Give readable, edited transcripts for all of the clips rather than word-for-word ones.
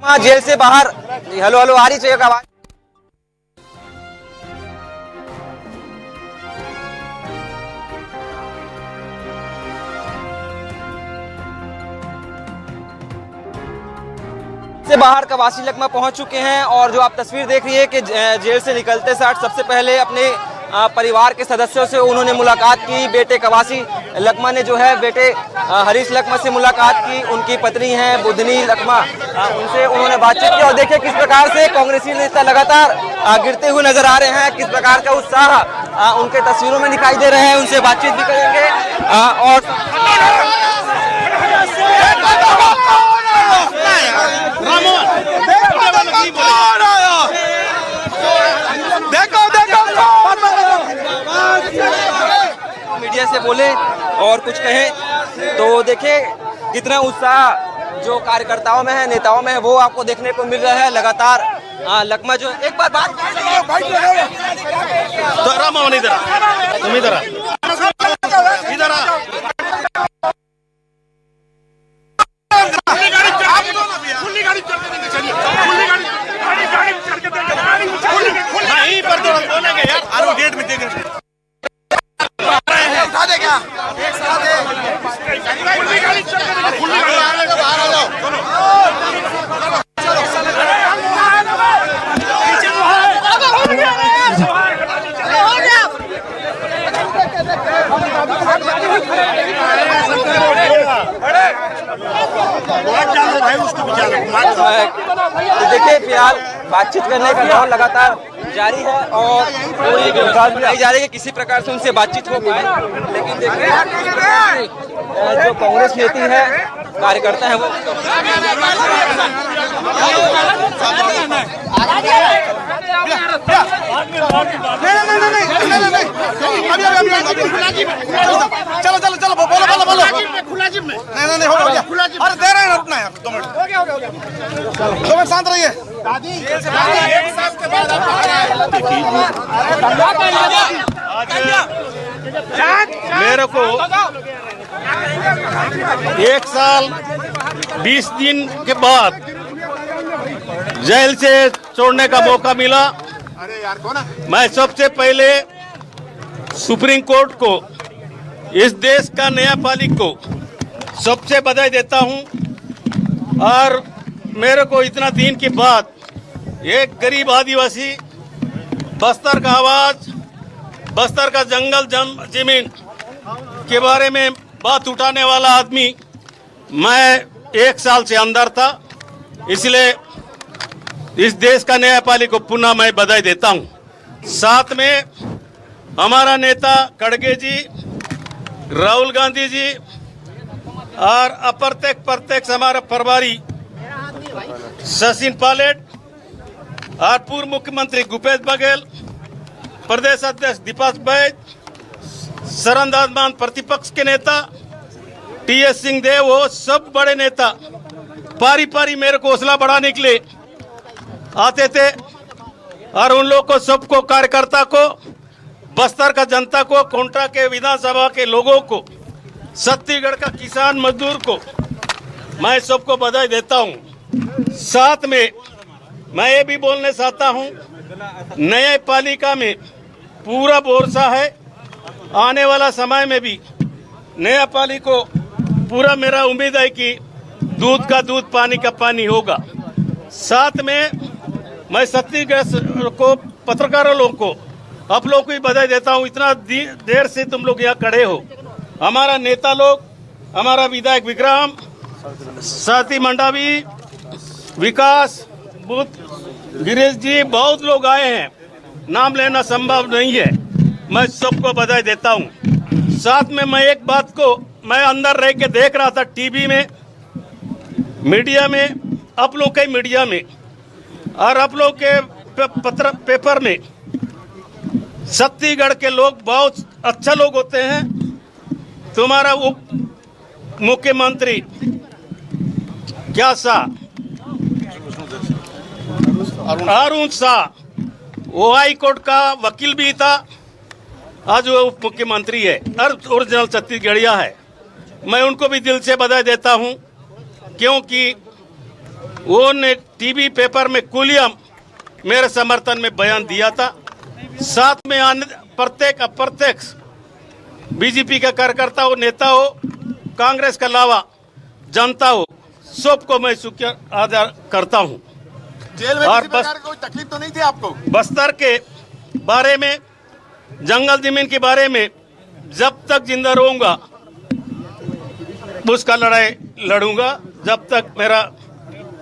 Jail से बाहर hello hello आ रही चाहिए आवाज। से बाहर कवासी लकमा पहुंच चुके हैं और जो आप तस्वीर देख रही है कि जेल से निकलते साथ सबसे पहले अपने परिवार के सदस्यों से उन्होंने मुलाकात की। बेटे कवासी लकमा ने जो है बेटे हरीश लकमा से मुलाकात की। उनकी पत्नी हैं बुधनी लकमा, उनसे उन्होंने बातचीत की और देखिए किस प्रकार से कांग्रेसी नेता लगातार गिरते हुए नजर आ रहे हैं, किस प्रकार का उत्साह उनके तस्वीरों में दिखाई दे रहे हैं। उनसे बातचीत भी करेंगे और मीडिया से बोले और कुछ कहें तो देखिए कितना उत्साह जो कार्यकर्ताओं में है, नेताओं में है, वो आपको देखने को मिल रहा है लगातार। लकमा जो एक बार बात तुम इधर गेट में देंगे देखिए फिलहाल बातचीत करने का दौर लगातार जारी है और पूरी बताई जा रही है किसी प्रकार से उनसे बातचीत हो पाए। लेकिन देखिए जो कांग्रेस नेती है, कार्यकर्ता है, वो चलो चलो चलो बोलो बोलो बोलो खुला जिम में नहीं हो गया खुला जिम। अरे दे रहे हैं रुकना है 2 मिनट हो गया 2 मिनट शांत रहिए। दादी एक साल के बाद मेरे को 1 साल 20 दिन के बाद जेल से छोड़ने का मौका मिला। मैं सबसे पहले सुप्रीम कोर्ट को, इस देश का न्यायपालिका को सबसे बधाई देता हूं। और मेरे को इतना दिन के बाद एक गरीब आदिवासी, बस्तर का आवाज, बस्तर का जंगल जमीन के बारे में बात उठाने वाला आदमी, मैं 1 साल से अंदर था, इसलिए इस देश का न्यायपालिका को पुनः मैं बधाई देता हूं। साथ में हमारा नेता खड़गे जी, राहुल गांधी जी और अप्रत्यक्ष हमारा प्रभारी सचिन पायलट और पूर्व मुख्यमंत्री भूपेश बघेल, प्रदेश अध्यक्ष दीपक भाई, शरणदास मान प्रतिपक्ष के नेता टीएस सिंह देव, वो सब बड़े नेता पारी पारी मेरे को हौसला बढ़ाने के लिए आते थे। और उन लोग को, सबको, कार्यकर्ता को, बस्तर का जनता को, कोंटा के विधानसभा के लोगों को, छत्तीसगढ़ का किसान मजदूर को मैं सबको बधाई देता हूं। साथ में मैं ये भी बोलना चाहता हूं, न्यायपालिका में पूरा भरोसा है। आने वाला समय में भी न्यायपालिका को पूरा मेरा उम्मीद है कि दूध का दूध, पानी का पानी होगा। साथ में मैं छत्तीसगढ़ को, पत्रकारों लोगों को, आप लोग को भी बधाई देता हूं। इतना देर से तुम लोग यहाँ खड़े हो। हमारा नेता लोग, हमारा विधायक विक्रम, साथी मंडावी, विकास, बुद्ध, गिरीश जी, बहुत लोग आए हैं, नाम लेना संभव नहीं है। मैं सबको बधाई देता हूं। साथ में मैं एक बात को, मैं अंदर रह के देख रहा था टीवी में, मीडिया में, आप लोग के मीडिया में और आप लोग के पेपर में, छत्तीसगढ़ के लोग बहुत अच्छा लोग होते हैं। तुम्हारा उप मुख्यमंत्री क्या शाह, अरुण शाह, वो हाई कोर्ट का वकील भी था, आज वो उप मुख्यमंत्री है और ओरिजिनल छत्तीसगढ़िया है। मैं उनको भी दिल से बधाई देता हूं, क्योंकि वो टीवी पेपर में कुलियम मेरे समर्थन में बयान दिया था। साथ में आने प्रत्येक अप्रत्यक्ष बीजेपी का कार्यकर्ता हो, नेता हो, कांग्रेस का अलावा जनता हो, सबको मैं शुक्रिया अदा करता हूँ। जेल में और किसी प्रकार की कोई तकलीफ तो नहीं थी आपको? बस्तर के बारे में, जंगल जमीन के बारे में जब तक जिंदा रहूंगा उसका लड़ाई लड़ूंगा, जब तक मेरा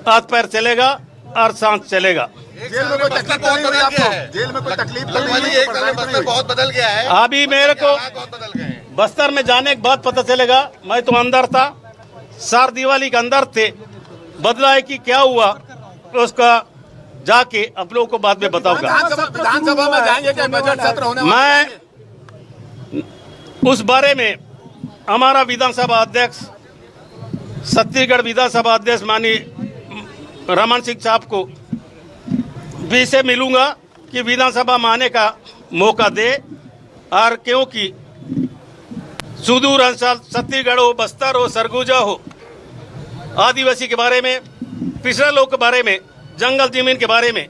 हाथ पैर चलेगा और सांस चलेगा। जेल में कोई तकलीफ तो नहीं हुई आपको? जेल में कोई तकलीफ तो नहीं हुई? एक साल में बस्तर बहुत बदल गया है। अभी मेरे को बहुत बदल गए हैं। बस्तर में जाने के बाद पता चलेगा। मैं तो अंदर था, सार दिवाली के अंदर थे। बदला है कि क्या हुआ उसका जाके आप लोगों को बाद में बताऊंगा। विधानसभा में जाएंगे क्या? बजट सत्र होने वाला है। मैं उस बारे में हमारा विधानसभा अध्यक्ष, छत्तीसगढ़ विधानसभा अध्यक्ष माननीय रमन सिंह साहब को भी से मिलूंगा कि विधानसभा में आने का मौका दे। और क्योंकि सुदूर अंचल छत्तीसगढ़ हो, बस्तर हो, सरगुजा हो, आदिवासी के बारे में, पिछड़ा लोग के बारे में, जंगल जमीन के बारे में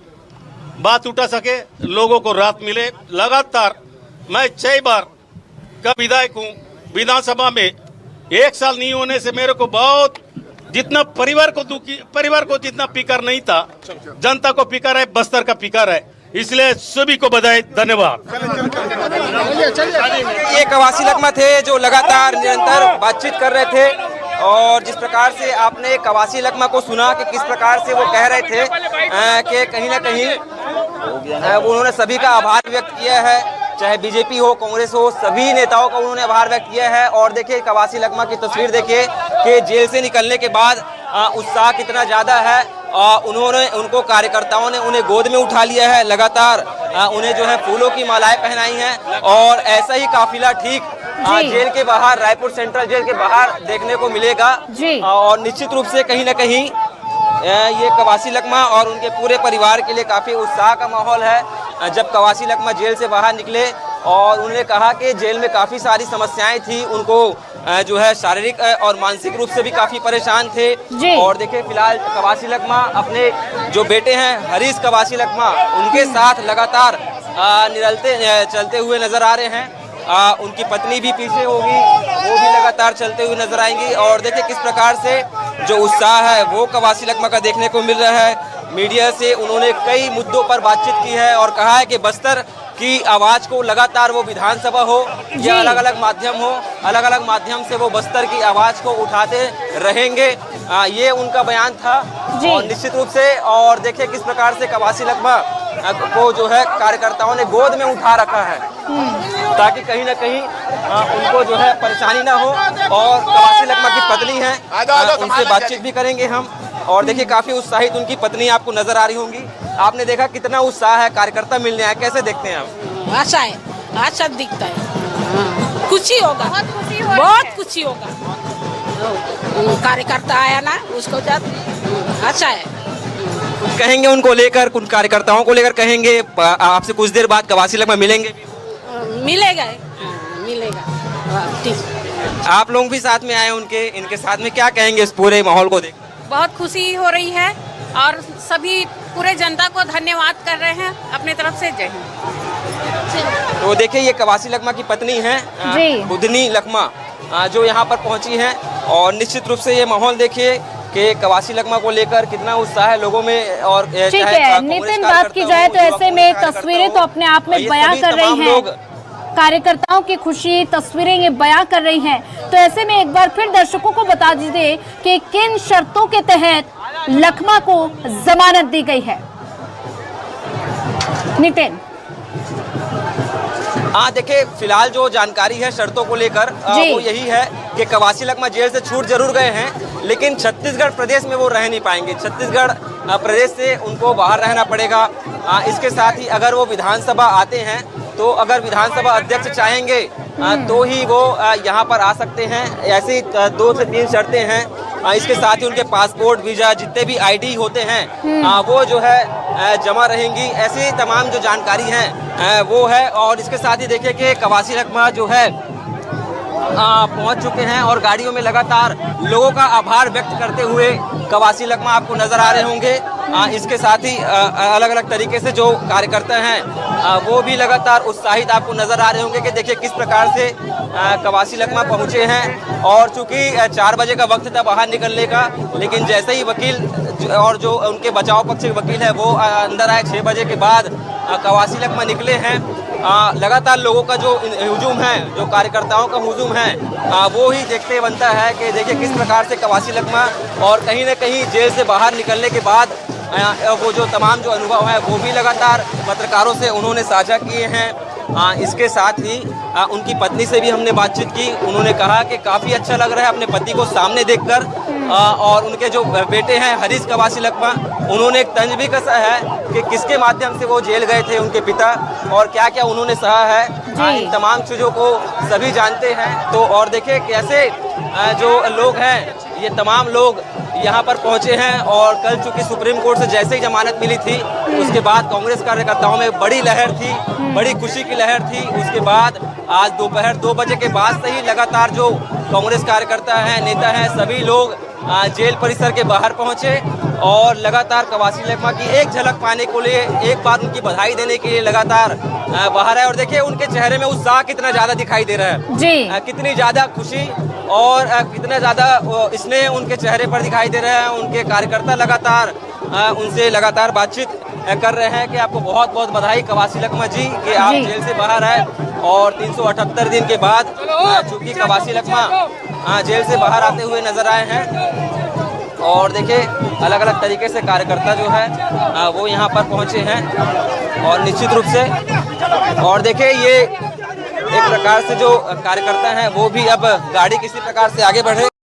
बात उठा सके, लोगों को राहत मिले। लगातार मैं 6 बार का विधायक हूँ। विधानसभा में 1 साल नहीं होने से मेरे को बहुत, जितना परिवार को जितना फिकर नहीं था, जनता को फिकर है, बस्तर का फिकर है। इसलिए सभी को बधाई, धन्यवाद। ये कवासी लखमा थे जो लगातार निरंतर बातचीत कर रहे थे और जिस प्रकार से आपने कवासी लखमा को सुना कि किस प्रकार से वो कह रहे थे कि कहीं ना कहीं उन्होंने सभी का आभार व्यक्त किया है, चाहे बीजेपी हो, कांग्रेस हो, सभी नेताओं का उन्होंने आभार व्यक्त किया है। और देखिए कवासी लखमा की तस्वीर देखिए कि जेल से निकलने के बाद उत्साह कितना ज़्यादा है। उनको कार्यकर्ताओं ने उन्हें गोद में उठा लिया है, लगातार उन्हें जो है फूलों की मालाएं पहनाई हैं और ऐसा ही काफिला ठीक जेल के बाहर, रायपुर सेंट्रल जेल के बाहर देखने को मिलेगा। और निश्चित रूप से कहीं ना कहीं ये कवासी लखमा और उनके पूरे परिवार के लिए काफी उत्साह का माहौल है। जब कवासी लखमा जेल से बाहर निकले और उन्होंने कहा कि जेल में काफी सारी समस्याएं थी, उनको जो है शारीरिक और मानसिक रूप से भी काफी परेशान थे। और देखिए फिलहाल कवासी लखमा अपने जो बेटे हैं हरीश कवासी लखमा, उनके साथ लगातार चलते हुए नजर आ रहे हैं। उनकी पत्नी भी पीछे होगी, वो भी लगातार चलते हुए नजर आएंगी। और देखिए किस प्रकार से जो उत्साह है वो कवासी लखमा का देखने को मिल रहा है। मीडिया से उन्होंने कई मुद्दों पर बातचीत की है और कहा है कि बस्तर की आवाज को लगातार, वो विधानसभा हो या अलग अलग माध्यम हो, अलग अलग माध्यम से वो बस्तर की आवाज को उठाते रहेंगे। ये उनका बयान था। और निश्चित रूप से और देखिए किस प्रकार से कवासी लखमा को जो है कार्यकर्ताओं ने गोद में उठा रखा है ताकि कहीं ना कहीं उनको जो है परेशानी ना हो। और कवासी लखमा की पत्नी है, उनसे बातचीत भी करेंगे हम। और देखिए काफी उत्साहित उनकी पत्नी आपको नजर आ रही होंगी। आपने देखा कितना उत्साह है, कार्यकर्ता मिलने आए, कैसे देखते हैं आप? अच्छा है, अच्छा दिखता है, खुशी होगा, बहुत खुशी होगा। कार्यकर्ता आया ना, उसको जब अच्छा है। कहेंगे उनको लेकर, उन कार्यकर्ताओं को लेकर कहेंगे आपसे कुछ देर बाद कवासी लखमा मिलेंगे? मिलेगा, मिलेगा, ठीक। आप लोग भी साथ में आए इनके साथ में, क्या कहेंगे इस पूरे माहौल को देख? बहुत खुशी हो रही है और सभी पूरे जनता को धन्यवाद कर रहे हैं अपने तरफ से। जय हिंद। तो देखिए ये कवासी लखमा की पत्नी है बुधनी लखमा जो यहाँ पर पहुँची हैं। और निश्चित रूप से ये माहौल देखिए कि कवासी लखमा को लेकर कितना उत्साह है लोगों में। और ठीक है नितिन, बात की जाए तो ऐसे में तस्वीरें तो अपने आप में बयां कर रही हैं, कार्यकर्ताओं की खुशी तस्वीरें ये बयां कर रही हैं। तो ऐसे में एक बार फिर दर्शकों को बता दीजिए कि किन शर्तों के तहत लखमा को जमानत दी गई है। नितिन। हाँ देखिए फिलहाल जो जानकारी है शर्तों को लेकर वो यही है कि कवासी लखमा जेल से छूट जरूर गए हैं, लेकिन छत्तीसगढ़ प्रदेश में वो रह नहीं पाएंगे। छत्तीसगढ़ प्रदेश से उनको बाहर रहना पड़ेगा। इसके साथ ही अगर वो विधानसभा आते हैं तो अगर विधानसभा अध्यक्ष चाहेंगे तो ही वो यहाँ पर आ सकते हैं। ऐसी 2 से 3 शर्तें हैं। इसके साथ ही उनके पासपोर्ट, वीजा, जितने भी आईडी होते हैं वो जो है जमा रहेंगी। ऐसी तमाम जो जानकारी है वो है। और इसके साथ ही देखिए कि कवासी लखमा जो है पहुंच चुके हैं और गाड़ियों में लगातार लोगों का आभार व्यक्त करते हुए कवासी लखमा आपको नजर आ रहे होंगे। इसके साथ ही अलग अलग तरीके से जो कार्यकर्ता हैं वो भी लगातार उत्साहित आपको नजर आ रहे होंगे कि देखिए किस प्रकार से कवासी लखमा पहुंचे हैं। और चूंकि 4 बजे का वक्त था बाहर निकलने का, लेकिन जैसे ही वकील और जो उनके बचाव पक्ष के वकील है वो अंदर आए 6 बजे के बाद कवासी लखमा निकले हैं। लगातार लोगों का जो हुजूम है, जो कार्यकर्ताओं का हुजूम है, वो ही देखते बनता है कि देखिए किस प्रकार से कवासी लखमा और कहीं न कहीं जेल से बाहर निकलने के बाद वो जो तमाम जो अनुभव है वो भी लगातार पत्रकारों से उन्होंने साझा किए हैं। इसके साथ ही उनकी पत्नी से भी हमने बातचीत की। उन्होंने कहा कि काफ़ी अच्छा लग रहा है अपने पति को सामने देखकर। और उनके जो बेटे हैं हरीश कवासी लखमा, उन्होंने एक तंज भी कसा है कि किसके माध्यम से वो जेल गए थे उनके पिता और क्या क्या उन्होंने सहा है। इन तमाम चीज़ों को सभी जानते हैं। तो और देखिए कैसे जो लोग हैं, ये तमाम लोग यहाँ पर पहुँचे हैं। और कल चूंकि सुप्रीम कोर्ट से जैसे ही जमानत मिली थी, उसके बाद कांग्रेस कार्यकर्ताओं में बड़ी लहर थी, बड़ी खुशी की लहर थी। उसके बाद आज दोपहर 2 बजे के बाद से ही लगातार जो कांग्रेस कार्यकर्ता हैं, नेता हैं, सभी लोग जेल परिसर के बाहर पहुंचे और लगातार कवासी लखमा की एक झलक पाने को लिए, एक बार उनकी बधाई देने के लिए लगातार बाहर आए। और देखिए उनके चेहरे में उत्साह कितना ज्यादा दिखाई दे रहा है जी, कितनी ज्यादा खुशी और कितना ज्यादा स्नेह उनके चेहरे पर दिखाई दे रहा है। उनके कार्यकर्ता लगातार उनसे लगातार बातचीत कर रहे हैं कि आपको बहुत बहुत बधाई कवासी लखमा जी कि आप जेल से बाहर आए और 378 दिन के बाद चूंकि कवासी लखमा जेल से बाहर आते हुए नजर आए हैं। और देखिए अलग अलग तरीके से कार्यकर्ता जो है वो यहाँ पर पहुँचे हैं और निश्चित रूप से। और देखिए ये एक प्रकार से जो कार्यकर्ता हैं वो भी अब गाड़ी किसी प्रकार से आगे बढ़े।